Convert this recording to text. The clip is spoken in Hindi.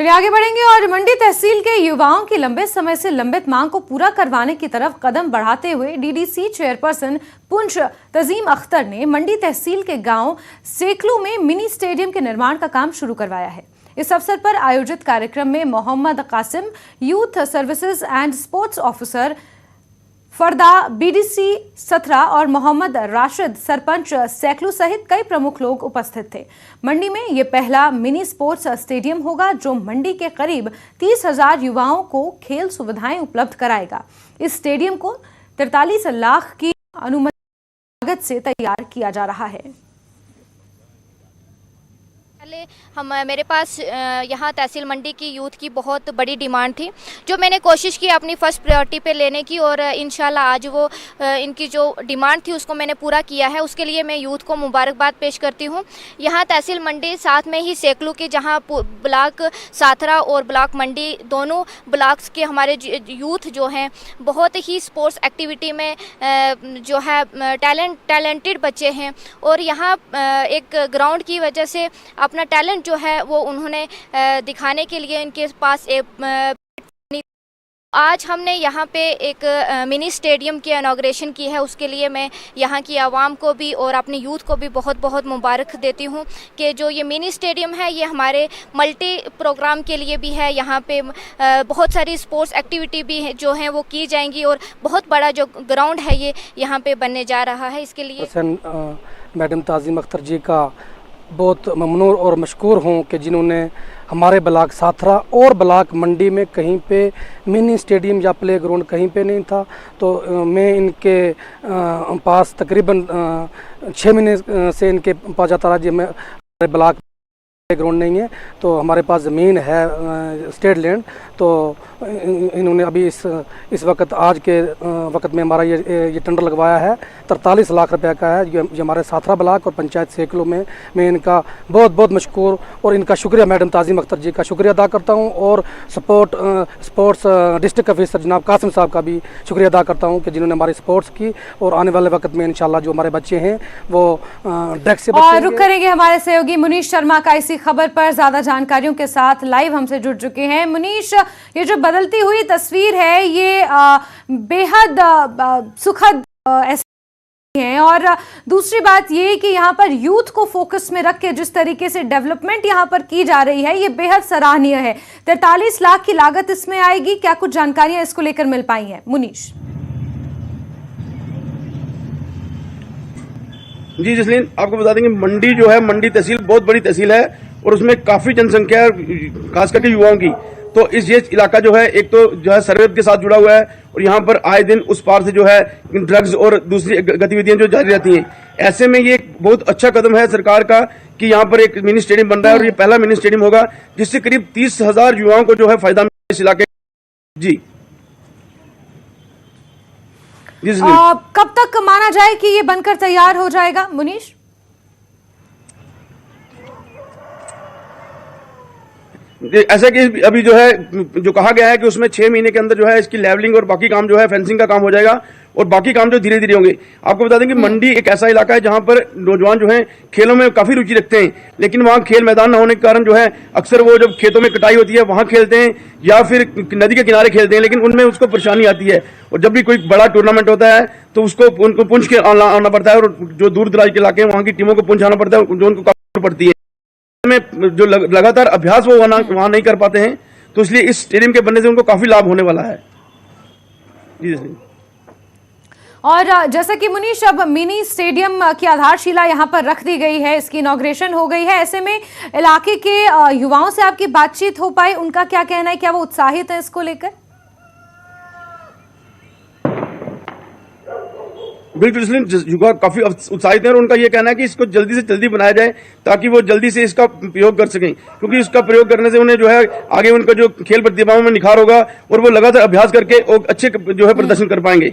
चलिए आगे बढ़ेंगे और मंडी तहसील के युवाओं की लंबे समय से लंबित मांग को पूरा करवाने की तरफ कदम बढ़ाते हुए डीडीसी चेयरपर्सन पुंछ तजीम अख्तर ने मंडी तहसील के गांव सेकलू में मिनी स्टेडियम के निर्माण का काम शुरू करवाया है। इस अवसर पर आयोजित कार्यक्रम में Mohammed Qasim, youth services and sports officer Farda, BDC Sathra और मोहम्मद राशिद, सरपंच सेकलू सहित कई प्रमुख लोग उपस्थित थे। मंडी में ये पहला मिनी स्पोर्ट्स स्टेडियम होगा जो मंडी के करीब 30,000 युवाओं को खेल सुविधाएं उपलब्ध कराएगा। इस स्टेडियम को 43 लाख की अनुमानित लागत से तैयार किया जा रहा है। मेरे पास यहाँ तहसील मंडी की यूथ की बहुत बड़ी डिमांड थी, जो मैंने कोशिश की अपनी फर्स्ट प्रायोरिटी पे लेने की, और इंशाल्लाह आज वो इनकी जो डिमांड थी उसको मैंने पूरा किया है। उसके लिए मैं यूथ को मुबारकबाद पेश करती हूँ। यहाँ तहसील मंडी साथ में ही सेकलू की, जहाँ ब्लॉक साथरा और ब्लॉक मंडी दोनों ब्लॉक्स के हमारे यूथ जो हैं बहुत ही स्पोर्ट्स एक्टिविटी में जो है टैलेंटेड बच्चे हैं, और यहाँ एक ग्राउंड की वजह से अपना टैलेंट जो है वो उन्होंने दिखाने के लिए इनके पास एक आज हमने यहाँ पे एक मिनी स्टेडियम की इनॉग्रेशन की है। उसके लिए मैं यहाँ की आवाम को भी और अपने यूथ को भी बहुत बहुत मुबारक देती हूँ कि जो ये मिनी स्टेडियम है ये हमारे मल्टी प्रोग्राम के लिए भी है। यहाँ पे बहुत सारी स्पोर्ट्स एक्टिविटी भी है जो हैं वो की जाएंगी, और बहुत बड़ा जो ग्राउंड है ये यहाँ पे बनने जा रहा है। इसके लिए मैडम ताज़ीम अख्तर जी का बहुत ममनून और मशकूर हूँ कि जिन्होंने हमारे ब्लॉक साथरा और ब्लॉक मंडी में कहीं पे मिनी स्टेडियम या प्ले ग्राउंड कहीं पे नहीं था। तो मैं इनके पास तकरीबन 6 महीने से इनके पास जाता रहा जी, मैं हमारे ब्लॉक ग्राउंड नहीं है तो हमारे पास ज़मीन है स्टेट लैंड। तो इन्होंने अभी इस वक्त आज के वक्त में हमारा ये टेंडर लगवाया है 43 लाख रुपए का है। ये हमारे साथरा ब्लॉक और पंचायत सेकलू में मैं इनका बहुत बहुत मशकूर और इनका शुक्रिया मैडम ताज़ीम अख्तर जी का शुक्रिया अदा करता हूँ, और स्पोर्ट्स डिस्ट्रिक्ट ऑफिसर जनाब कासिम साहब का भी शुक्रिया अदा करता हूँ कि जिन्होंने हमारी स्पोर्ट्स की, और आने वाले वक्त में इंशाल्लाह जो हमारे बच्चे हैं वो डेस्क से और रुक करेंगे। हमारे सहयोगी मुनीश शर्मा का इसी खबर पर ज्यादा जानकारियों के साथ लाइव हमसे जुड़ चुके हैं। मुनीश, ये जो बदलती हुई तस्वीर है ये बेहद सुखद है, और दूसरी बात ये कि यहाँ पर यूथ को फोकस में रख के जिस तरीके से डेवलपमेंट यहाँ पर की जा रही है ये बेहद सराहनीय है। 43 लाख की लागत इसमें आएगी, क्या कुछ जानकारियां इसको लेकर मिल पाई हैं मुनीश? जी जसलीन, आपको बता देंगे मंडी जो है, मंडी तहसील बहुत बड़ी तहसील है और उसमें काफी जनसंख्या है, खास करके युवाओं की। तो ये इलाका जो है एक तो जो है सरहद के साथ जुड़ा हुआ है, और यहाँ पर आए दिन उस पार से जो है ड्रग्स और दूसरी गतिविधियां जो जारी रहती हैं। ऐसे में ये बहुत अच्छा कदम है सरकार का कि यहाँ पर एक मिनी स्टेडियम बन रहा है, और ये पहला मिनी स्टेडियम होगा जिससे करीब 30,000 युवाओं को जो है फायदा मिलेगा इस इलाके। जी कब तक माना जाए कि ये बनकर तैयार हो जाएगा मुनीश? ऐसा कि अभी जो है जो कहा गया है कि उसमें 6 महीने के अंदर जो है इसकी लेवलिंग और बाकी काम जो है फेंसिंग का काम हो जाएगा, और बाकी काम जो धीरे धीरे होंगे। आपको बता दें कि मंडी एक ऐसा इलाका है जहां पर नौजवान जो हैं खेलों में काफी रुचि रखते हैं, लेकिन वहां खेल मैदान न होने के कारण जो है अक्सर वो जब खेतों में कटाई होती है वहां खेलते हैं या फिर नदी के किनारे खेलते हैं, लेकिन उनमें उसको परेशानी आती है। और जब भी कोई बड़ा टूर्नामेंट होता है तो उसको उनको पुंछ के आना पड़ता है, और जो दूर दराज के इलाके हैं वहां की टीमों को पुंछ आना पड़ता है, जो उनको काफी पड़ती है में जो लगातार अभ्यास वो वहां नहीं कर पाते हैं। तो इसलिए इस स्टेडियम के बनने से उनको काफी लाभ होने वाला है। जी और जैसा कि मुनीश अब मिनी स्टेडियम की आधारशिला यहाँ पर रख दी गई है, इसकी इनॉग्रेशन हो गई है, ऐसे में इलाके के युवाओं से आपकी बातचीत हो पाई, उनका क्या कहना है, क्या वो उत्साहित है इसको लेकर? बिल्कुल, युवा काफी उत्साहित है, और उनका ये कहना है कि इसको जल्दी से जल्दी बनाया जाए ताकि वो जल्दी से इसका प्रयोग कर सकें, क्योंकि इसका प्रयोग करने से उन्हें जो है आगे उनका जो खेल प्रतिभाओं में निखार होगा और वो लगातार अभ्यास करके अच्छे जो है प्रदर्शन कर पाएंगे।